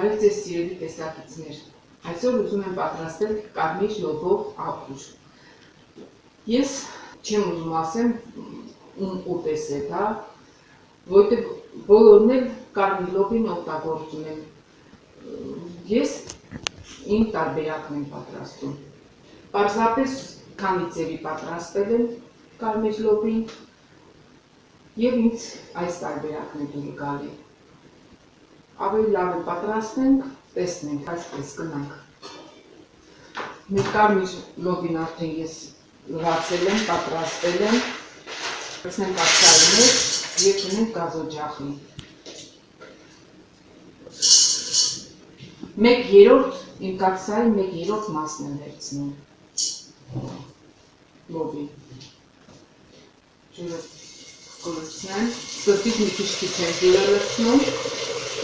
Բարև ձեզ սիրելի տեսակիցներ, այսօր ուզում եմ պատրաստել կարմիր լոբով աղուր։ Ես չեմ ուզում ասեմ ում ուտես է դա, որտեղ բոլորն էլ կարմիր լոբին օգտագործում են։ Ես իմ տարբերակն եմ պատրաստում։ Պարզապես քանի ձևի պատրաստել եմ կարմիր լոբին եւ ինձ այս տարբերակն է դուր գալի։ Ավելի լավ է պատրաստենք, տեսնենք, այսպես գնանք։ Մեր կարմիր լոբին արդեն ես լվացել եմ, պատրաստել եմ, վերցնենք կաթսայի մեջ եւ ունենք գազօջախի։ 1/3 իմ կաթսայի 1/3 մասն եմ վերցնում լոբի։ Ջուրը կլցնեմ, ստից մի քիչ եմ ջուրը լցնում,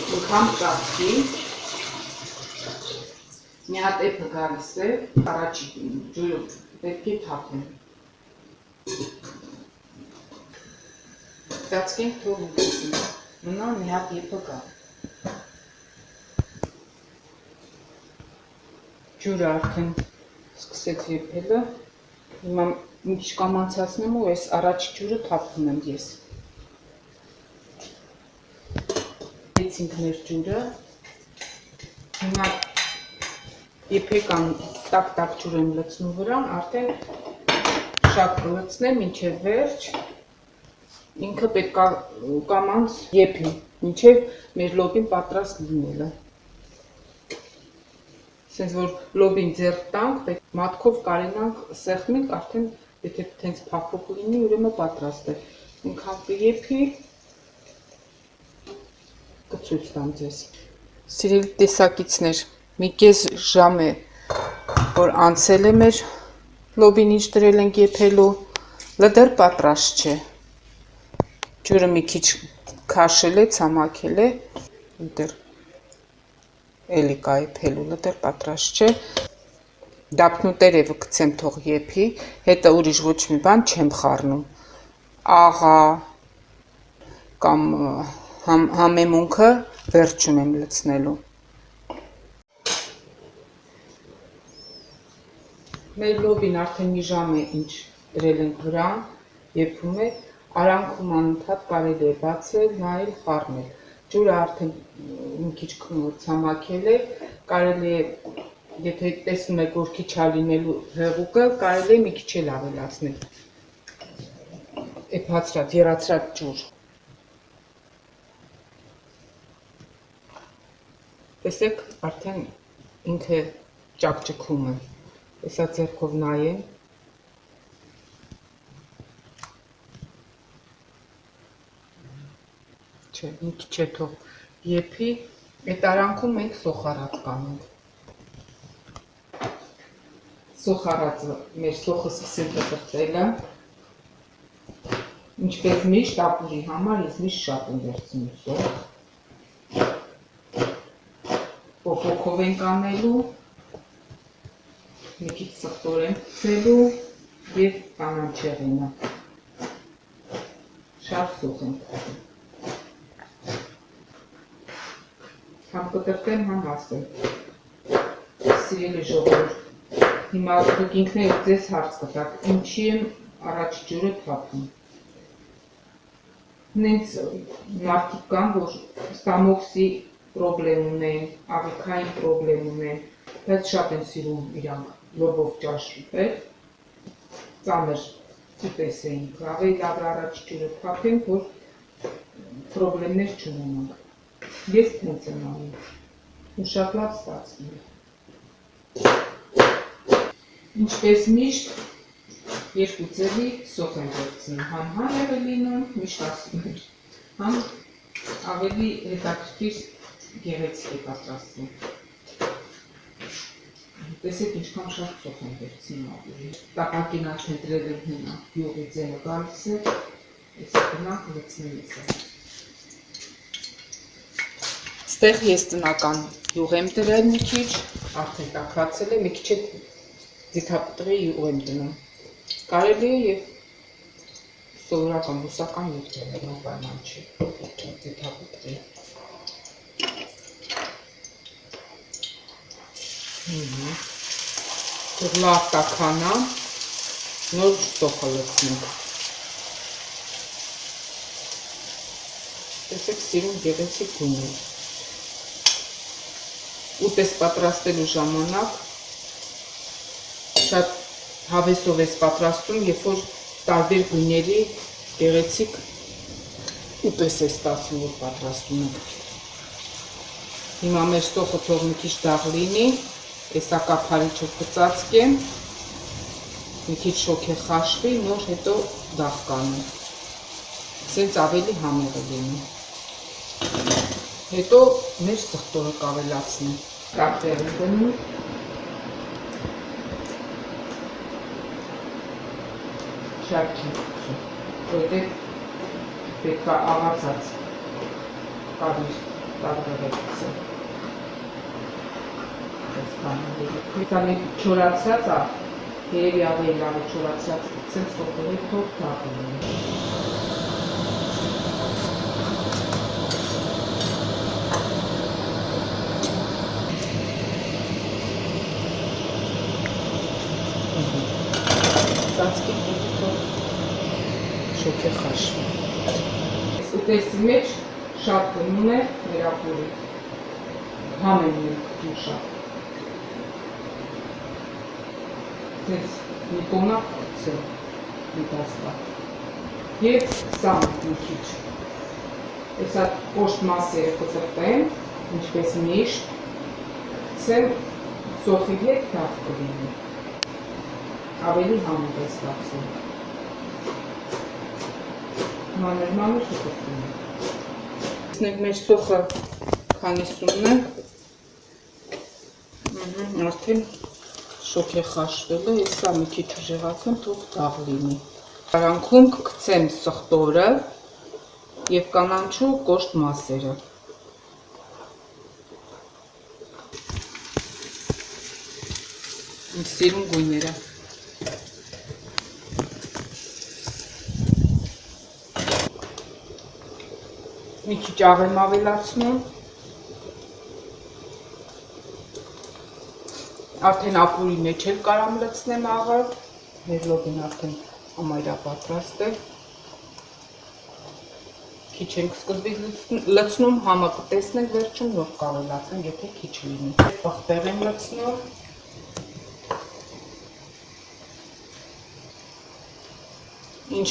ինքան ծածկի։ Մի հատ էփը գալիս է, առաջի ջուրը պետք է թափեմ։ Ծածկենք թող ուտեսին, մնա մի հատ էփը գա։ Ջուրը արդեն սկսեց եփելը, հիմա մի քիչ կամանցացնեմ ու այս առաջի ջուրը թափում եմ ես։ Եփեցինք մեր ջուրը, հիմա եփեկան տակ ջուր եմ լցնում վրան, արդեն շատ կլցնեմ մինչև վերջ, ինքը պետք է կամանց եփի, մինչև մեր լոբին պատրաստ լինելը։ Սենց որ լոբին ձեռք տանք, մատքով կարենանք սեղմենք, արդեն եթե տենց փափուկ լինի, ուրեմն պատրաստ է։ Ինքան կեփի, կցույց տամ ձեզ։ Սիրելի տեսակիցներ, մի կես ժամ է, որ անցել է մեր լոբին ինչ դրել ենք եփելու, դեռ պատրաստ չէ։ Ջուրը մի քիչ քաշել է, ցամաքել է, դեռ էլի կա եփելու, դեռ պատրաստ չէ։ Դափնուտերևը գցեմ թող եփի, հետը ուրիշ ոչ մի բան չեմ խառնում։ Աղա կամ համեմունքը վերջում եմ լցնելու։ Մեր լոբին արդեն մի ժամ է ինչ դրել ենք վրան, եփում է, արանքում անընդհատ կարելի է բացել, նայել, խառնել։ Ջուրը արդեն մի քիչ ցամաքել է, կարելի է, եթե տեսնում եք, որ քիչ է լինելու հեղուկը, կարելի է մի քիչ էլ ավելացնել։ Էփացրած, եռացրած ջուր։ Տեսեք, արդեն ինքը ճակճկում է։ Հեսա ձեռքով նայեմ։ Չէ, մի քիչ է թող եփի, այդ արանքում մենք սոխարած կանենք։ Սոխարածը, մեր սոխը սկսել կտրտելը։ Ինչպես միշտ ապուրի համար ես միշտ շատ եմ վերցնում սոխ։ Փոփոխով ենք անելու, մի քիչ սխտորեն գցելու եւ կանանչեղենը։ Շատ սոխ ենք անում։ Համ կտրտեմ, համ ասեմ։ Սիրելի ժողովուրդ, հիմա դուք ինքներդ ձեզ հարց կտաք, ինչի եմ առաջ ջուրը թափում։ Նենց մարդիկ կան, որ ստամոքսի պրոբլեմ ունեն, աղիքային պրոբլեմ ունեն, բայց շատ են սիրում իրանք լոբով ճաշ ուտել, ծանր ուտես էինք, ավելի լավ առաջ ջուրը թափենք, որ պրոբլեմներ չունենանք։ Ես տենց եմ անում, ու շատ լավ ստացվում է։ Ինչպես միշտ, երկու ձևի սոխ եմ վերցնում, համ հարև է լինում, միշտ ասում եմ, համ ավելի հետաքրքիր գեղեցիկ է պատրաստվում։ Տեսեք ինչքան շատ սոխ եմ վերցնում ավելի։ Տապակին արդեն դրել եմ հիմա, յուղի ձենը գալիս է, ես գնանք լցնեմ ես է։ Ստեղ ես տնական յուղ եմ դրել մի քիչ, արդեն տաքացել է, մի քիչ է ձիթապտղի յուղ եմ դնում։ Կարելի է եւ սովորական բուսական յուղ դնել, պայման չի, ձիթապտղի։ Թող լավ տաքանա, նոր սոխը լցնենք։ Տեսեք սիրուն գեղեցիկ գույն է։ Ուտես պատրաստելու ժամանակ շատ հավեսով ես պատրաստում, երբ որ տարբեր գույների գեղեցիկ ուտես է ստացվում, որ պատրաստում ենք։ Հիմա մեր սոխը թող մի քիչ դաղ լինի, հեսա կափարիչը կծածկեմ, մի քիչ շոգ է խաշվի, նոր հետո դաղ կանեմ։ Սենց ավելի համեղ է լինի։ Հետո մեր սխտորը կավելացնեմ։ Կապտերը դնում։ Շատ չի կծում, որտեղ պետք է աղացած կարմիր տարբերը կծեմ։ Քանի չորացած է, երևի ավելի լավ է չորացած կծեմ, սոխերը թող դաղ լինի։ Ծածկի թող շոգ է խաշվի։ Ուտեսի մեջ շատ գնում է մեր ապուրի, համ են մեր կտուշա։ Ձեզ մի կոնակ կծեմ, մի տաստա։ Եվ սամ մի քիչ։ Եսա կոշտ մասերը կծրտեմ, ինչպես միշտ, կծեմ սոխի հետ դաղ կլինի։ Ավելի համեղ է ստացվում։ Մանր շփոթվում է։ Տեսնենք մեր սոխը քանի սունն է։ Արդեն շոգ է խաշվել է, ես սա մի քիչ ուժեղացեմ, թող դաղ լինի։ Արանքում կգցեմ սխտորը և կանանչու կոշտ մասերը։ Իմ սիրուն գույները։ Մի քիչ աղ եմ ավելացնում։ Արդեն ապուրի մեջ էլ կարամ լցնեմ աղը, մեր լոբին արդեն ամայրա պատրաստ է։ Քիչ ենք սկզբից լցնում, համը կտեսնենք վերջում, նոր կավելացնենք, եթե քիչ լինի։ Պղպեղ եմ լցնում։ Ինչ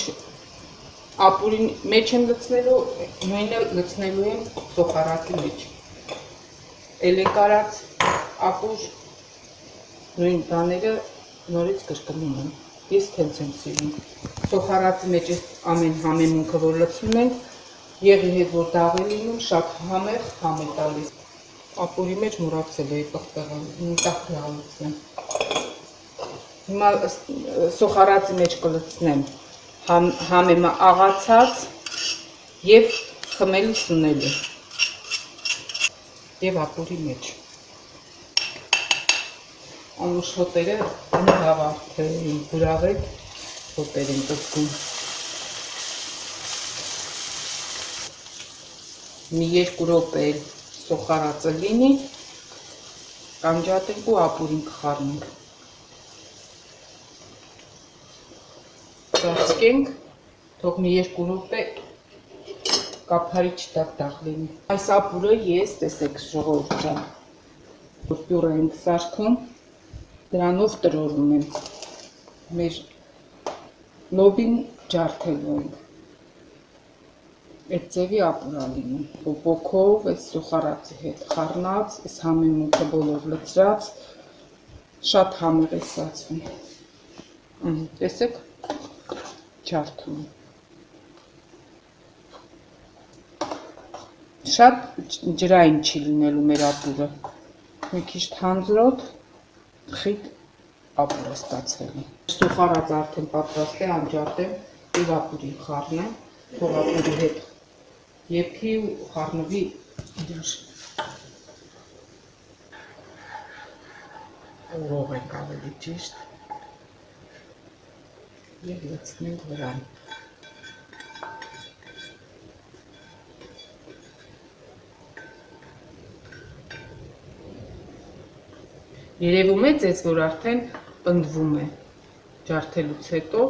ապուրի մեջ եմ լցնելու, նույնը լցնելու եմ սոխարատի մեջ։ Էլ ենք արած ապուր նույն բաները նորից կրկնում եմ։ Ես թենց եմ սիրում։ Սոխարատի մեջ ամեն համեմունքը, որ լցնում ենք, եղի հետ որ դաղ է լինում, շատ համեղ համ է տալիս։ Ապուրի մեջ մոռացել էի պղպեղը, տախ լցնեմ։ Հիմա սոխարատի մեջ կլցնեմ համեմը աղացած և խմելու սունելու և ապուրի մեջ։ Անուշ հոտերը հավարդային բուրավետ հոտեր են տծկում։ Մի 2 րոպե սոխարածը լինի, կանջատենք ու ապուրին կխառնենք։ Ծածկենք, թող մի 2 րոպե կափարիչ դաղ լինի։ Այս ապուրը ես, տեսեք ժողովուրդ ջան, որ պյուրե ենք սարքում, դրանով տրորում եմ, մեր լոբին ջարդելու ենք, այդ ձևի ապուր ա լինում, պոպոքով, այս սոխարածի հետ խառնած, այս համեմունքը բոլոր լցրած, շատ համեղ է ստացվում, տեսեք, ջարդում եմ, շատ ջրային չի լինելու մեր ապուրը, մի քիչ թանձրոտ, խիտ ապուր է ստացվել է։ Սոխարած արդեն պատրաստ է, անջատեմ և ապուրին խառնեմ, թող ապուրի հետ եփի ու խառնվի իրար։ Ուրող ենք ավելի ճիշտ և լցնենք վրան։ Երևում է ձեզ, որ արդեն պնդվում է ջարդելուց հետո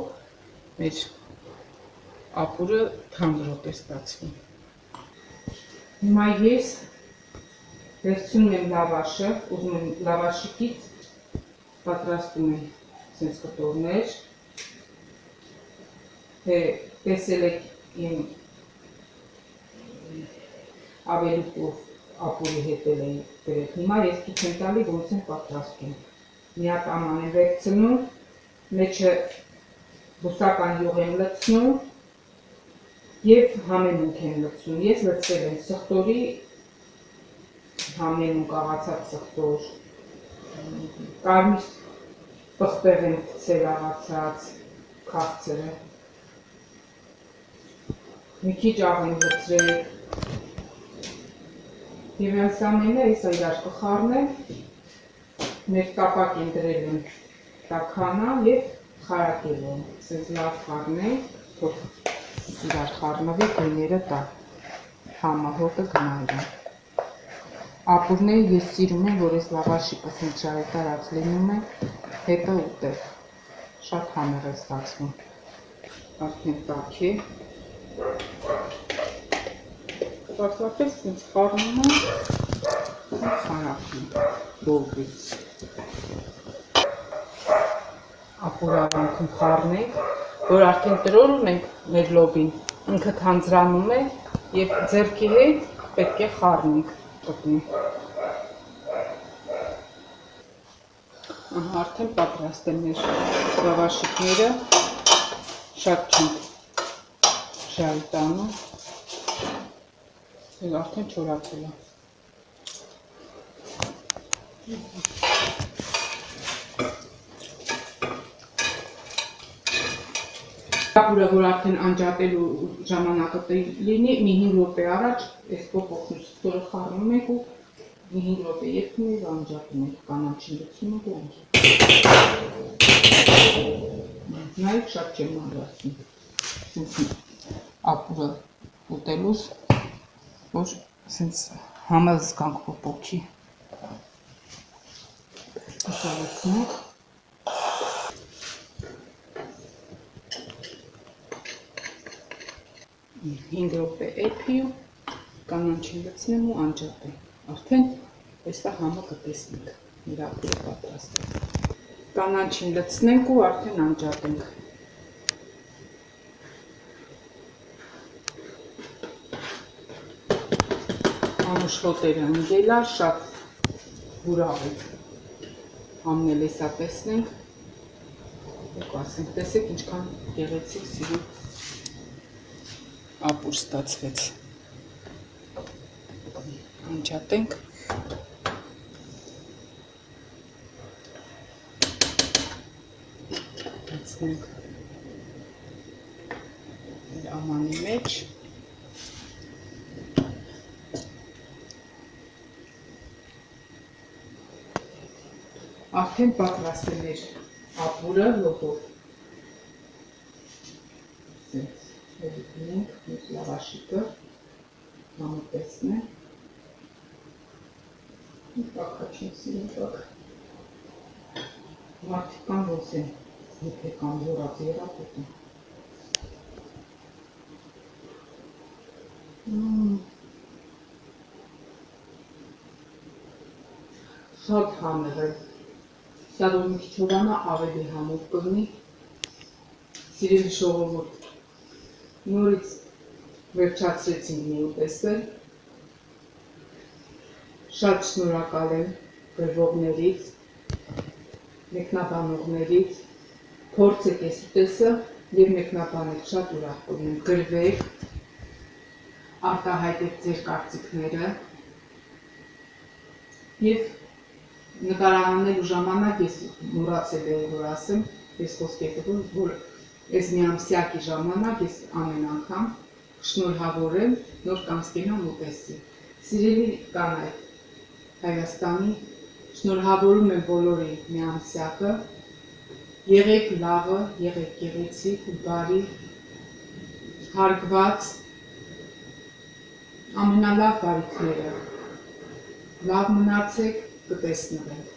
մեր ապուրը թանձրոտ է ստացվում։ Հիմա ես վերցնում եմ լավաշը, ուզում եմ լավաշիկից պատրաստում եմ սենց կտորներ, տեսել եք իմ ավելուկով ապուրի հետել էի գրետ։ Հիմա ես ցույց եմ տալի ոնց եմ պատրաստում։ Միակ աման եմ վերցնում, մեջը բուսական յուղ եմ լցնում և համեմունք եմ լցնում։ Ես լցրել եմ սխտորի համեմունք աղացած սխտոր, կարմիր պղպեղ եմ գցել աղացած քաղցրը, մի քիչ աղ եմ լցրել և այս ամենը ես իրար կխառնեմ, մեր կապակ եմ դրել եմ տաքանա և խարակել եմ, սենց լավ խառնենք, թող իրար խառնվի գույները տա, համը հոտը գնայրան։ Ապուրները ես սիրում եմ, որ ես լավաշիկը սենց շարետարած լինում է, հետը ուտել, շատ համեղ է ստացվում, արդեն տաք է, պարզապես սենց խառնում եմ ու խարակում բողվից։ Ապուրը ավանքում խառնենք, որ արդեն տրոր ունենք մեր լոբին, ինքը թանձրանում է և ձեռքի հետ պետք է խառնենք տնի։ Արդեն պատրաստ են մեր լավաշիկները, շատ չենք ժայլ տանում, և արդեն չորացել է։ Ապուրը, որ արդեն անջատելու ժամանակը լինի, մի 5 րոպե առաջ այս փոփոխն ստորը խառնում ենք ու մի 5 րոպե երգում և անջատում ենք, կանաչին լցնում ենք ու անջատում։ Նայեք, շատ չեմ մանրացնում ապուրը ուտելուց, որ սենց համը զգանք պոպոքի։ Լցնենք։ 5 րոպե էփի ու կանաչին լցնեմ ու անջատեմ։ Արդեն այստեղ համը կտեսնենք, մեր ապուրը պատրաստ է։ Կանաչին լցնենք ու արդեն անջատենք։ Անուշ հոտերը ընկել է, շատ հուրավ է։ Համն էլ էսա տեսնենք, ու ասենք, տեսեք ինչքան գեղեցիկ սիրուն ապուր ստացվեց։ Անջատենք։ Լցնենք ամանի մեջ։ Արդեն պատրաստ է մեր ապուրը լոբով։ Հերիքնենք մեր լավաշիկը, համը տեսնենք, կակաչին սիրում կակ, մարդիկան ոնց են հիպեկան յորած երատ ուտում։ Շատ համեղ է, սա որ մի քիչ հորանա ավելի համով կլինի, սիրելի ժողովուրդ, նորից վերջացրեցինք մի ուտեսել, շատ շնորհակալ եմ գրվողներից, մեկնաբանողներից, փորձեք այս ուտեսը և մեկնաբանեք, շատ ուրախ կլինեմ, գրվեք, արտահայտեք ձեր կարծիքները և նկարահանելու ժամանակ ես մոռացել եմ որ ասեմ, ես խոսք եմ տվել, որ այս մի ամսյակի ժամանակ ես ամեն անգամ շնորհավորեմ նոր կանցկենամ ուտեսի։ Սիրելի կանայք Հայաստանի, շնորհավորում եմ բոլորի մի ամսյակը, եղեք լավը, եղեք գեղեցիկ ու բարի, հարգված, ամենալավ բարիքները, լավ մնացեք, կտեսնվենք։